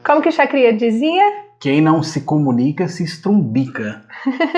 Como que o Chacrinha dizia? Quem não se comunica se estrumbica.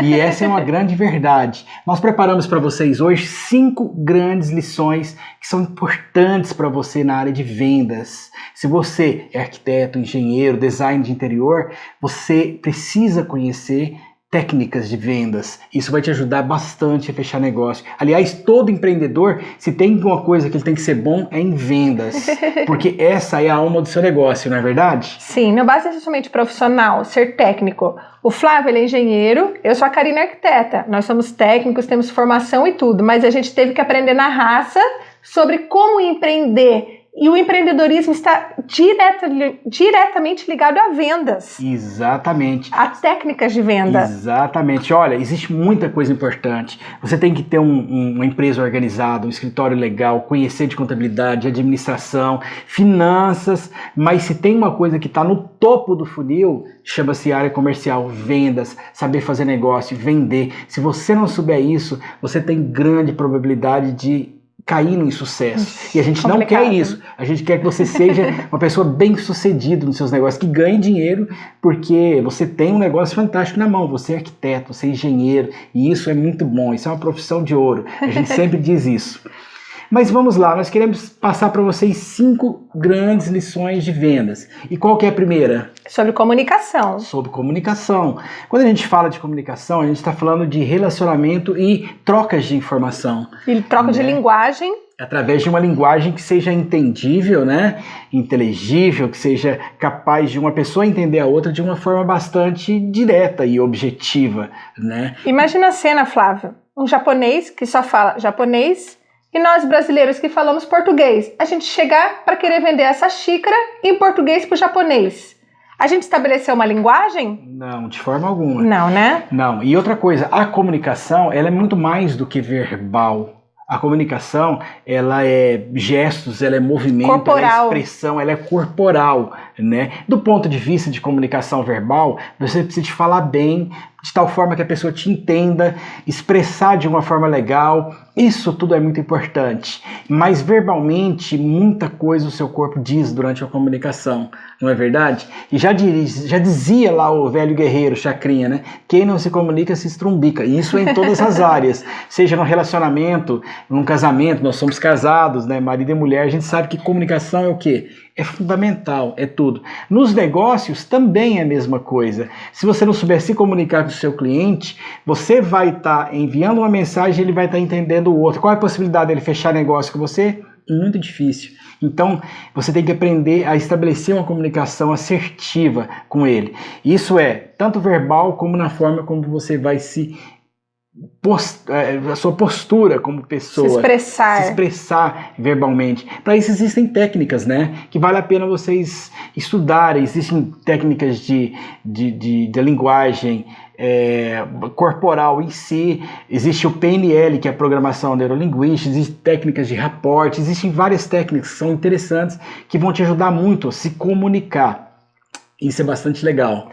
E essa é uma grande verdade. Nós preparamos para vocês hoje 5 grandes lições que são importantes para você na área de vendas. Se você é arquiteto, engenheiro, design de interior, você precisa conhecer técnicas de vendas. Isso vai te ajudar bastante a fechar negócio. Aliás, todo empreendedor, se tem uma coisa que ele tem que ser bom, é em vendas. Porque essa é a alma do seu negócio, não é verdade? Sim, não basta ser somente profissional, ser técnico. O Flávio, ele é engenheiro, eu sou a Karina arquiteta. Nós somos técnicos, temos formação e tudo, mas a gente teve que aprender na raça sobre como empreender. E o empreendedorismo está diretamente ligado a vendas. Exatamente. A técnicas de venda. Exatamente. Olha, existe muita coisa importante. Você tem que ter uma empresa organizada, um escritório legal, conhecer de contabilidade, administração, finanças, mas se tem uma coisa que está no topo do funil, chama-se área comercial, vendas, saber fazer negócio, vender. Se você não souber isso, você tem grande probabilidade de cair no insucesso. E a gente não quer isso. A gente quer que você seja uma pessoa bem sucedida nos seus negócios, que ganhe dinheiro, porque você tem um negócio fantástico na mão. Você é arquiteto, você é engenheiro, e isso é muito bom. Isso é uma profissão de ouro. A gente sempre diz isso. Mas vamos lá, nós queremos passar para vocês 5 grandes lições de vendas. E qual que é a primeira? Sobre comunicação. Sobre comunicação. Quando a gente fala de comunicação, a gente está falando de relacionamento e trocas de informação. E troca de linguagem. Através de uma linguagem que seja entendível, né? Inteligível, que seja capaz de uma pessoa entender a outra de uma forma bastante direta e objetiva, né? Imagina a cena, Flávio. Um japonês que só fala japonês e nós brasileiros que falamos português. A gente chegar para querer vender essa xícara em português para o japonês. A gente estabeleceu uma linguagem? Não, de forma alguma. Não, né? Não. E outra coisa, a comunicação, ela é muito mais do que verbal. A comunicação, ela é gestos, ela é movimento, corporal. Ela é expressão, ela é corporal, né? Do ponto de vista de comunicação verbal, você precisa de falar bem, de tal forma que a pessoa te entenda, expressar de uma forma legal. Isso tudo é muito importante. Mas verbalmente, muita coisa o seu corpo diz durante a comunicação, não é verdade? E já dizia lá o velho guerreiro Chacrinha, né? Quem não se comunica se estrumbica. E isso é em todas as áreas. Seja no relacionamento, num casamento, nós somos casados, né? Marido e mulher, a gente sabe que comunicação é o quê? É fundamental, é tudo. Nos negócios também é a mesma coisa. Se você não souber se comunicar com o seu cliente, você vai estar enviando uma mensagem e ele vai estar entendendo o outro. Qual é a possibilidade dele fechar negócio com você? Muito difícil. Então, você tem que aprender a estabelecer uma comunicação assertiva com ele. Isso é tanto verbal como na forma como você vai a sua postura como pessoa, se expressar verbalmente. Para isso existem técnicas, né, que vale a pena vocês estudarem. Existem técnicas de linguagem corporal em si, existe o PNL, que é a programação neurolinguística, existem técnicas de rapport, existem várias técnicas que são interessantes, que vão te ajudar muito a se comunicar. Isso é bastante legal.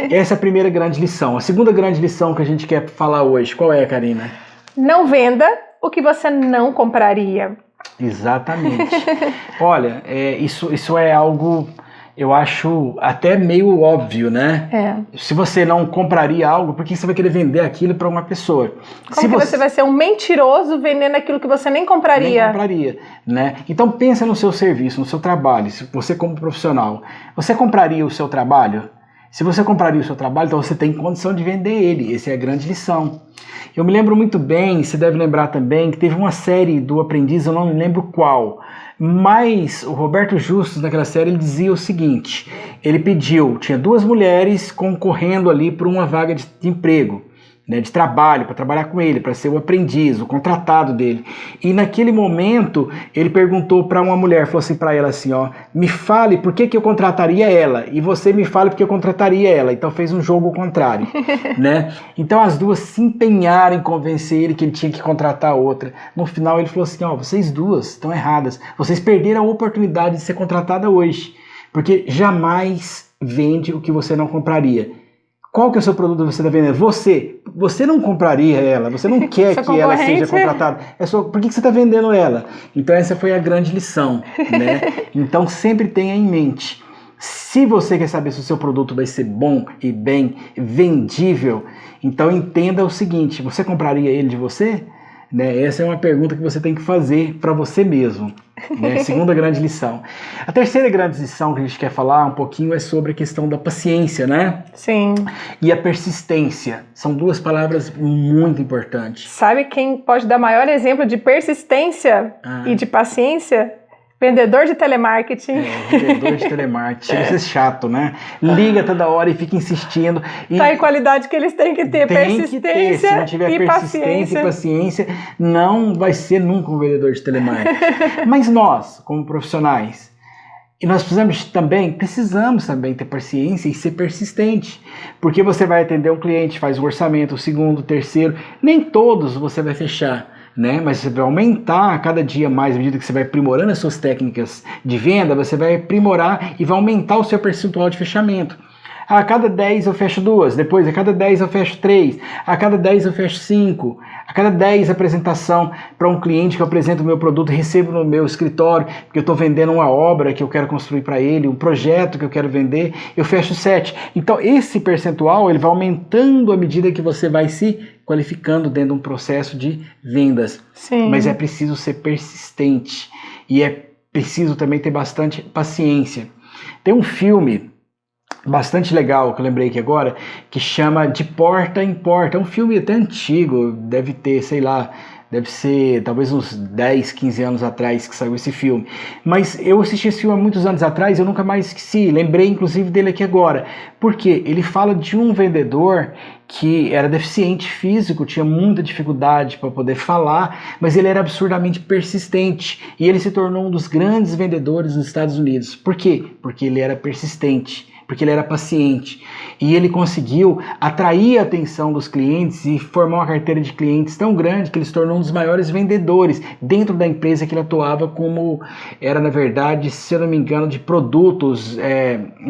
Essa é a primeira grande lição. A segunda grande lição que a gente quer falar hoje, qual é, Karina? Não venda o que você não compraria. Exatamente. Olha, isso é algo, eu acho até meio óbvio, né? Se você não compraria algo, por que você vai querer vender aquilo para uma pessoa? Como que você vai ser um mentiroso vendendo aquilo que você nem compraria? Nem compraria, né? Então pensa no seu serviço, no seu trabalho, se você como profissional. Você compraria o seu trabalho? Se você compraria o seu trabalho, então você tem condição de vender ele. Essa é a grande lição. Eu me lembro muito bem, você deve lembrar também, que teve uma série do Aprendiz, eu não me lembro qual, mas o Roberto Justus, naquela série, ele dizia o seguinte: ele pediu, tinha 2 mulheres concorrendo ali por uma vaga de emprego, né, de trabalho, para trabalhar com ele, para ser o aprendiz, o contratado dele. E naquele momento, ele perguntou para uma mulher, falou assim para ela assim, ó, me fale por que eu contrataria ela, e você me fale por que eu contrataria ela. Então fez um jogo ao contrário, né? Então as duas se empenharam em convencer ele que ele tinha que contratar a outra. No final ele falou assim, ó, vocês duas estão erradas, vocês perderam a oportunidade de ser contratada hoje, porque jamais vende o que você não compraria. Qual que é o seu produto que você está vendendo? Você não compraria ela, você não quer que ela seja contratada. Por que você está vendendo ela? Então essa foi a grande lição, né? Então sempre tenha em mente, Se você quer saber se o seu produto vai ser bom e bem vendível, então entenda o seguinte, você compraria ele de você? Né? Essa é uma pergunta que você tem que fazer para você mesmo. Né? Segunda grande lição. A terceira grande lição que a gente quer falar um pouquinho é sobre a questão da paciência, né? Sim. E a persistência. São duas palavras muito importantes. Sabe quem pode dar maior exemplo de persistência e de paciência? Vendedor de telemarketing. Vendedor de telemarketing. Isso é chato, né? Liga toda hora e fica insistindo. Tá aí qualidade que eles têm que ter, persistência. Se não tiver persistência e paciência, não vai ser nunca um vendedor de telemarketing. Mas nós, como profissionais, e nós precisamos também ter paciência e ser persistente. Porque você vai atender um cliente, faz o orçamento, o segundo, o terceiro, nem todos você vai fechar. Né? Mas você vai aumentar a cada dia mais, à medida que você vai aprimorando as suas técnicas de venda, você vai aprimorar e vai aumentar o seu percentual de fechamento. A cada 10 eu fecho 2, depois a cada 10 eu fecho 3, a cada 10 eu fecho 5, a cada 10 apresentação para um cliente que eu apresento o meu produto, recebo no meu escritório, porque eu estou vendendo uma obra que eu quero construir para ele, um projeto que eu quero vender, eu fecho 7. Então esse percentual ele vai aumentando à medida que você vai se qualificando dentro de um processo de vendas. Sim. Mas é preciso ser persistente e é preciso também ter bastante paciência. Tem um filme bastante legal, que eu lembrei aqui agora, que chama De Porta em Porta. É um filme até antigo, deve ter, sei lá, deve ser talvez uns 10, 15 anos atrás que saiu esse filme. Mas eu assisti esse filme há muitos anos atrás e eu nunca mais esqueci. Lembrei inclusive dele aqui agora. Por quê? Ele fala de um vendedor que era deficiente físico, tinha muita dificuldade para poder falar, mas ele era absurdamente persistente. E ele se tornou um dos grandes vendedores nos Estados Unidos. Por quê? Porque ele era persistente. Porque ele era paciente e ele conseguiu atrair a atenção dos clientes e formar uma carteira de clientes tão grande que ele se tornou um dos maiores vendedores dentro da empresa que ele atuava, como era na verdade, se eu não me engano, de produtos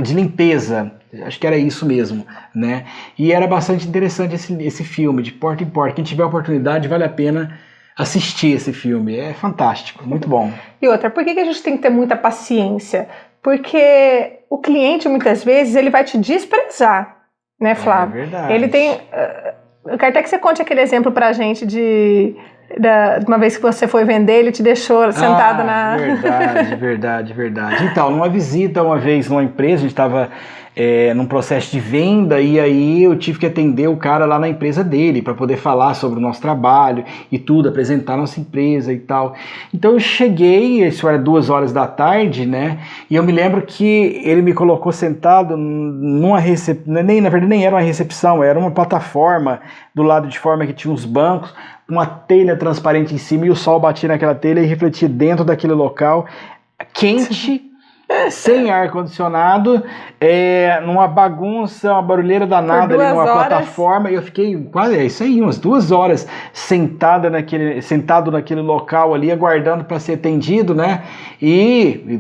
de limpeza. Acho que era isso mesmo, né? E era bastante interessante esse filme, De Porta em Porta. Quem tiver a oportunidade, vale a pena assistir esse filme. É fantástico, muito bom. E outra, por que a gente tem que ter muita paciência? Porque o cliente, muitas vezes, ele vai te desprezar, né, Flávio? É verdade. Ele tem... Eu quero até que você conte aquele exemplo pra gente de uma vez que você foi vender, ele te deixou sentado na... Verdade. Então, numa visita uma vez numa empresa, a gente estava num processo de venda e aí eu tive que atender o cara lá na empresa dele para poder falar sobre o nosso trabalho e tudo, apresentar a nossa empresa e tal. Então eu cheguei, isso era 2 horas da tarde, né? E eu me lembro que ele me colocou sentado numa recepção, na verdade nem era uma recepção, era uma plataforma do lado de fora que tinha uns bancos, uma telha transparente em cima e o sol batia naquela telha e refletia dentro daquele local, quente, sem ar-condicionado, numa bagunça, uma barulheira danada ali numa plataforma, e eu fiquei quase, isso aí, umas 2 horas sentado naquele local ali, aguardando para ser atendido, né? E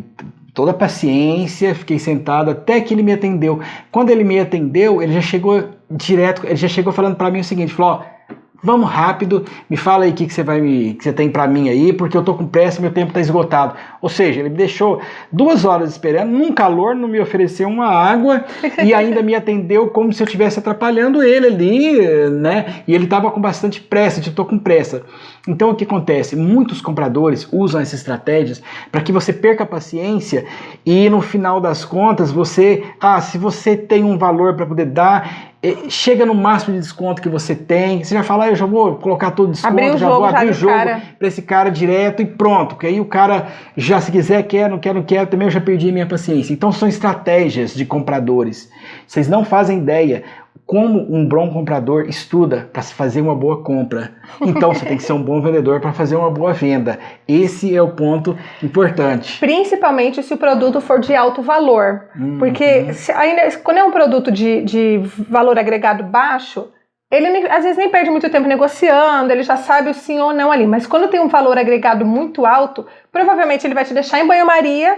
toda a paciência, fiquei sentado até que ele me atendeu. Quando ele me atendeu, ele já chegou falando para mim o seguinte, falou, ó, vamos rápido, me fala aí o que você tem pra mim aí, porque eu tô com pressa, meu tempo tá esgotado. Ou seja, ele me deixou 2 horas esperando, num calor, não me ofereceu uma água e ainda me atendeu como se eu estivesse atrapalhando ele ali, né? E ele tava com bastante pressa, eu tô com pressa. Então o que acontece? Muitos compradores usam essas estratégias para que você perca a paciência e no final das contas se você tem um valor para poder dar, chega no máximo de desconto que você tem, você já fala, eu já vou colocar todo o desconto, vou abrir o jogo para esse cara direto e pronto, porque aí o cara já se quiser, quer, não quer, também eu já perdi a minha paciência. Então são estratégias de compradores, vocês não fazem ideia como um bom comprador estuda para fazer uma boa compra. Então você tem que ser um bom vendedor para fazer uma boa venda. Esse é o ponto importante. Principalmente se o produto for de alto valor. Porque quando é um produto de valor agregado baixo, ele às vezes nem perde muito tempo negociando, ele já sabe o sim ou não ali. Mas quando tem um valor agregado muito alto, provavelmente ele vai te deixar em banho-maria,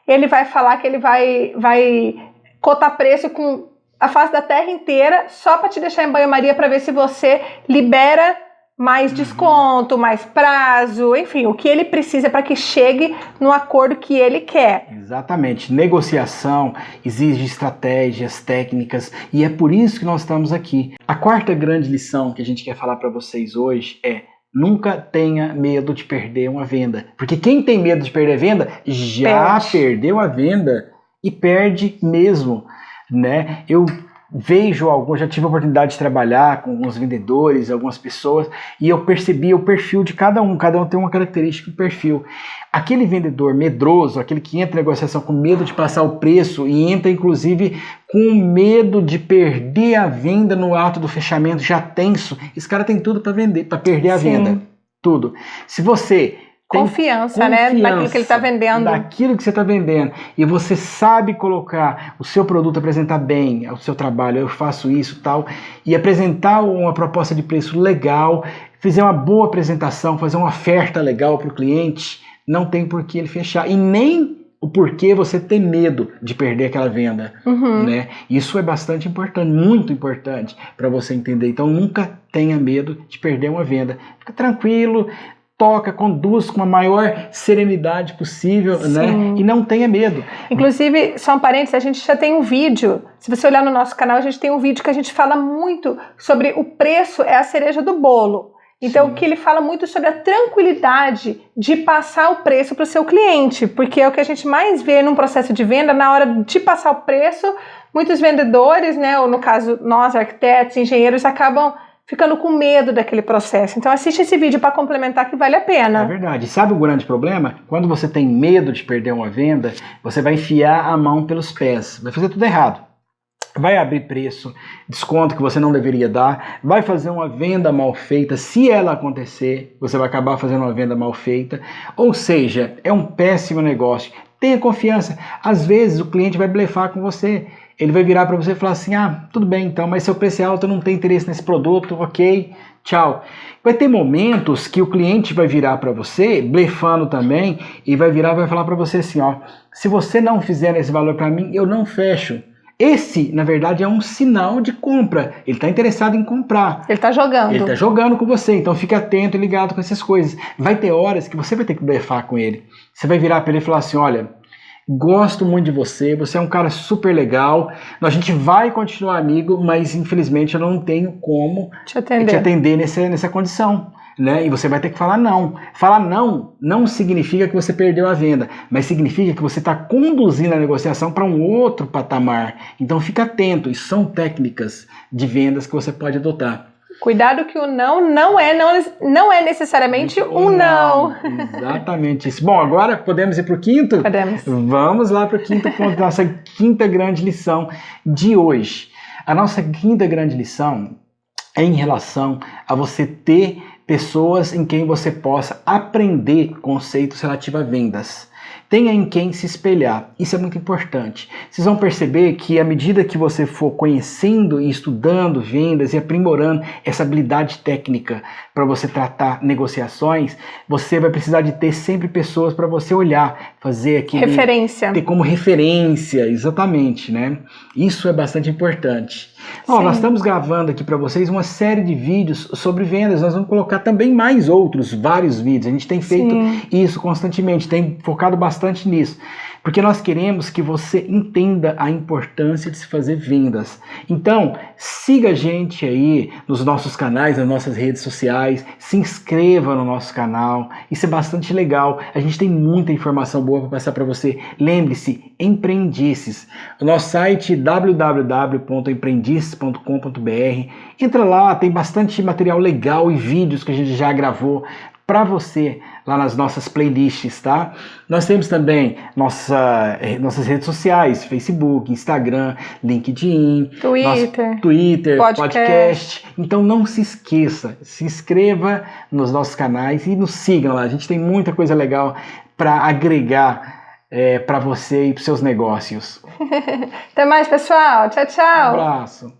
ele vai falar que ele vai cotar preço com a face da terra inteira, só para te deixar em banho-maria para ver se você libera mais desconto, mais prazo, enfim, o que ele precisa para que chegue no acordo que ele quer. Exatamente. Negociação exige estratégias, técnicas, e é por isso que nós estamos aqui. A quarta grande lição que a gente quer falar para vocês hoje é: nunca tenha medo de perder uma venda. Porque quem tem medo de perder a venda já perdeu a venda e perde mesmo, né? Eu já tive a oportunidade de trabalhar com alguns vendedores, algumas pessoas, e eu percebi o perfil de cada um tem uma característica do perfil. Aquele vendedor medroso, aquele que entra em negociação com medo de passar o preço e entra inclusive com medo de perder a venda no ato do fechamento, já tenso, esse cara tem tudo para vender, para perder a venda, tudo. Se você confiança, né, daquilo que ele está vendendo. Daquilo que você está vendendo. E você sabe colocar o seu produto, apresentar bem o seu trabalho, eu faço isso tal, e apresentar uma proposta de preço legal, fizer uma boa apresentação, fazer uma oferta legal para o cliente, não tem por que ele fechar. E nem o porquê você ter medo de perder aquela venda. Né? Isso é bastante importante, muito importante para você entender. Então nunca tenha medo de perder uma venda. Fica tranquilo, toca, conduz com a maior serenidade possível, né? E não tenha medo. Inclusive, só um parênteses, a gente já tem um vídeo, se você olhar no nosso canal, a gente tem um vídeo que a gente fala muito sobre o preço é a cereja do bolo. Então, que ele fala muito sobre a tranquilidade de passar o preço para o seu cliente, porque é o que a gente mais vê num processo de venda, na hora de passar o preço, muitos vendedores, né, ou no caso nós, arquitetos, engenheiros, acabam ficando com medo daquele processo. Então assiste esse vídeo para complementar que vale a pena. É verdade. Sabe o grande problema? Quando você tem medo de perder uma venda, você vai enfiar a mão pelos pés, vai fazer tudo errado. Vai abrir preço, desconto que você não deveria dar, vai fazer uma venda mal feita. Se ela acontecer, você vai acabar fazendo uma venda mal feita. Ou seja, é um péssimo negócio. Tenha confiança. Às vezes o cliente vai blefar com você. Ele vai virar para você e falar assim: ah, tudo bem então, mas seu preço é alto, eu não tenho interesse nesse produto, ok, tchau. Vai ter momentos que o cliente vai virar para você, blefando também, e vai virar e vai falar para você assim: ó, se você não fizer esse valor para mim, eu não fecho. Esse, na verdade, é um sinal de compra. Ele está interessado em comprar. Ele está jogando. Ele está jogando com você, então fique atento e ligado com essas coisas. Vai ter horas que você vai ter que blefar com ele. Você vai virar para ele e falar assim: olha, gosto muito de você, você é um cara super legal, a gente vai continuar amigo, mas infelizmente eu não tenho como te atender nessa condição. Né? E você vai ter que falar não. Falar não significa que você perdeu a venda, mas significa que você está conduzindo a negociação para um outro patamar. Então fica atento, isso são técnicas de vendas que você pode adotar. Cuidado que o não é necessariamente um não. Exatamente isso. Bom, agora podemos ir para o quinto? Podemos. Vamos lá para o quinto ponto, nossa quinta grande lição de hoje. A nossa quinta grande lição é em relação a você ter pessoas em quem você possa aprender conceitos relativos a vendas. Tenha em quem se espelhar. Isso é muito importante. Vocês vão perceber que à medida que você for conhecendo e estudando vendas e aprimorando essa habilidade técnica para você tratar negociações, você vai precisar de ter sempre pessoas para você olhar, fazer aquele... referência. Ter como referência, exatamente, né? Isso é bastante importante. Ó, nós estamos gravando aqui para vocês uma série de vídeos sobre vendas. Nós vamos colocar também mais vários vídeos. A gente tem feito isso constantemente, tem focado bastante nisso, porque nós queremos que você entenda a importância de se fazer vendas. Então, siga a gente aí nos nossos canais, nas nossas redes sociais, se inscreva no nosso canal, isso é bastante legal. A gente tem muita informação boa para passar para você. Lembre-se, Empreendices, o nosso site www.empreendices.com.br. Entra lá, tem bastante material legal e vídeos que a gente já gravou para você lá nas nossas playlists, tá? Nós temos também nossas redes sociais, Facebook, Instagram, LinkedIn, Twitter, podcast. Então não se esqueça, se inscreva nos nossos canais e nos sigam lá. A gente tem muita coisa legal para agregar para você e para os seus negócios. Até mais, pessoal. Tchau, tchau. Um abraço.